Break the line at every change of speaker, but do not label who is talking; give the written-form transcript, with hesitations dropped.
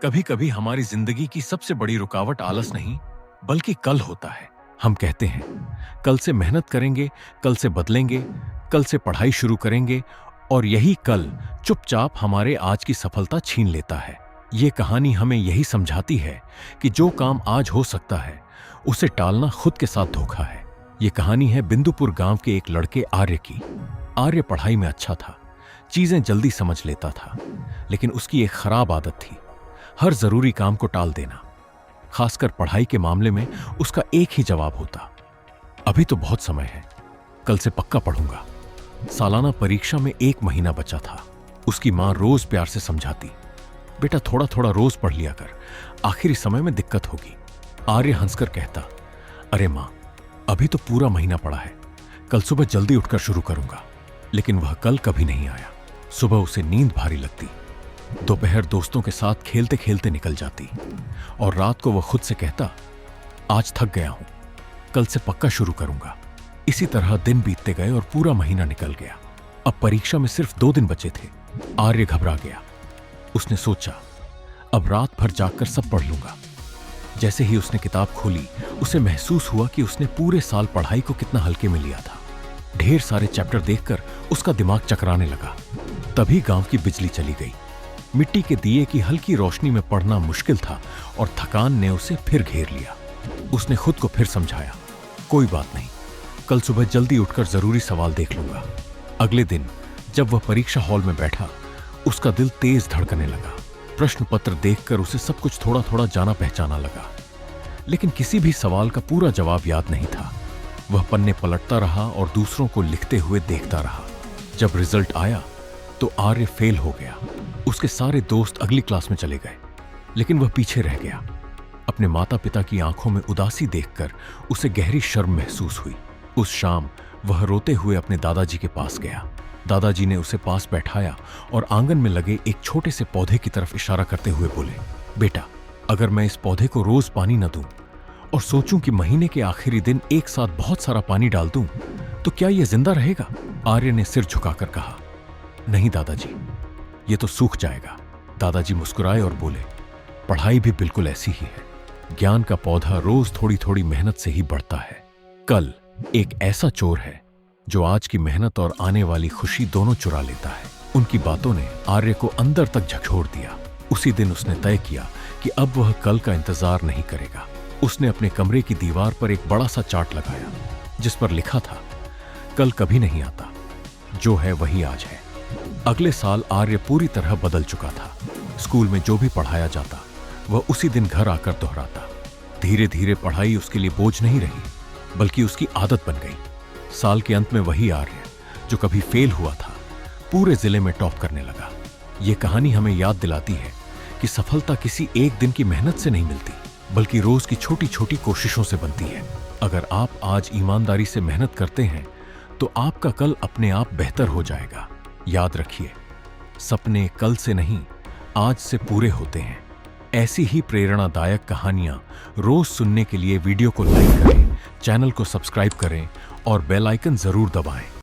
कभी कभी हमारी जिंदगी की सबसे बड़ी रुकावट आलस नहीं बल्कि कल होता है। हम कहते हैं कल से मेहनत करेंगे, कल से बदलेंगे, कल से पढ़ाई शुरू करेंगे, और यही कल चुपचाप हमारे आज की सफलता छीन लेता है। ये कहानी हमें यही समझाती है कि जो काम आज हो सकता है उसे टालना खुद के साथ धोखा है। ये कहानी है बिंदुपुर गांव के एक लड़के आर्य की। आर्य पढ़ाई में अच्छा था, चीजें जल्दी समझ लेता था, लेकिन उसकी एक खराब आदत थी, हर जरूरी काम को टाल देना। खासकर पढ़ाई के मामले में उसका एक ही जवाब होता, अभी तो बहुत समय है, कल से पक्का पढ़ूंगा। सालाना परीक्षा में 1 महीना बचा था। उसकी मां रोज प्यार से समझाती, बेटा थोड़ा थोड़ा रोज पढ़ लिया कर, आखिरी समय में दिक्कत होगी। आर्य हंसकर कहता, अरे मां, अभी तो पूरा महीना पड़ा है, कल सुबह जल्दी उठकर शुरू करूंगा। लेकिन वह कल कभी नहीं आया। सुबह उसे नींद भारी लगती, दोपहर दोस्तों के साथ खेलते खेलते निकल जाती, और रात को वह खुद से कहता, आज थक गया हूं, कल से पक्का शुरू करूंगा। इसी तरह दिन बीतते गए और पूरा महीना निकल गया। अब परीक्षा में सिर्फ 2 दिन बचे थे। आर्य घबरा गया। उसने सोचा, अब रात भर जागकर सब पढ़ लूंगा। जैसे ही उसने किताब खोली, उसे महसूस हुआ कि उसने पूरे साल पढ़ाई को कितना हल्के में लिया था। ढेर सारे चैप्टर देखकर उसका दिमाग चकराने लगा। तभी गांव की बिजली चली गई। मिट्टी के दिए की हल्की रोशनी में पढ़ना मुश्किल था और थकान ने उसे फिर घेर लिया। उसने खुद को फिर समझाया, कोई बात नहीं, कल सुबह जल्दी उठकर जरूरी सवाल देख लूंगा। अगले दिन जब वह परीक्षा हॉल में बैठा, उसका दिल तेज धड़कने लगा। प्रश्न पत्र देखकर उसे सब कुछ थोड़ा थोड़ा जाना पहचाना लगा, लेकिन किसी भी सवाल का पूरा जवाब याद नहीं था। वह पन्ने पलटता रहा और दूसरों को लिखते हुए देखता रहा। जब रिजल्ट आया तो आर्य फेल हो गया। उसके सारे दोस्त अगली क्लास में चले गए, लेकिन वह पीछे रह गया। अपने माता पिता की आंखों में उदासी देखकर उसे गहरी शर्म महसूस हुई। उस शाम वह रोते हुए अपने दादाजी के पास गया। दादाजी ने उसे पास बैठाया और आंगन में लगे एक छोटे से पौधे की तरफ इशारा करते हुए बोले, बेटा, अगर मैं इस पौधे को रोज पानी न दूं और सोचूं कि महीने के आखिरी दिन एक साथ बहुत सारा पानी डाल दूं, तो क्या यह जिंदा रहेगा? आर्य ने सिर झुकाकर कहा, नहीं दादाजी, ये तो सूख जाएगा। दादाजी मुस्कुराए और बोले, पढ़ाई भी बिल्कुल ऐसी ही है, ज्ञान का पौधा रोज थोड़ी थोड़ी मेहनत से ही बढ़ता है। कल एक ऐसा चोर है जो आज की मेहनत और आने वाली खुशी दोनों चुरा लेता है। उनकी बातों ने आर्य को अंदर तक झकझोर दिया। उसी दिन उसने तय किया कि अब वह कल का इंतजार नहीं करेगा। उसने अपने कमरे की दीवार पर एक बड़ा सा चार्ट लगाया, जिस पर लिखा था, कल कभी नहीं आता, जो है वही आज है। अगले साल आर्य पूरी तरह बदल चुका था। स्कूल में जो भी पढ़ाया जाता वह उसी दिन घर आकर दोहराता। धीरे धीरे पढ़ाई उसके लिए बोझ नहीं रही, बल्कि उसकी आदत बन गई। साल के अंत में वही आर्य जो कभी फेल हुआ था, पूरे जिले में टॉप करने लगा। यह कहानी हमें याद दिलाती है कि सफलता किसी एक दिन की मेहनत से नहीं मिलती, बल्कि रोज की छोटी छोटी कोशिशों से बनती है। अगर आप आज ईमानदारी से मेहनत करते हैं तो आपका कल अपने आप बेहतर हो जाएगा। याद रखिए, सपने कल से नहीं, आज से पूरे होते हैं। ऐसी ही प्रेरणादायक कहानियां रोज सुनने के लिए वीडियो को लाइक करें, चैनल को सब्सक्राइब करें और बेल आइकन जरूर दबाएं।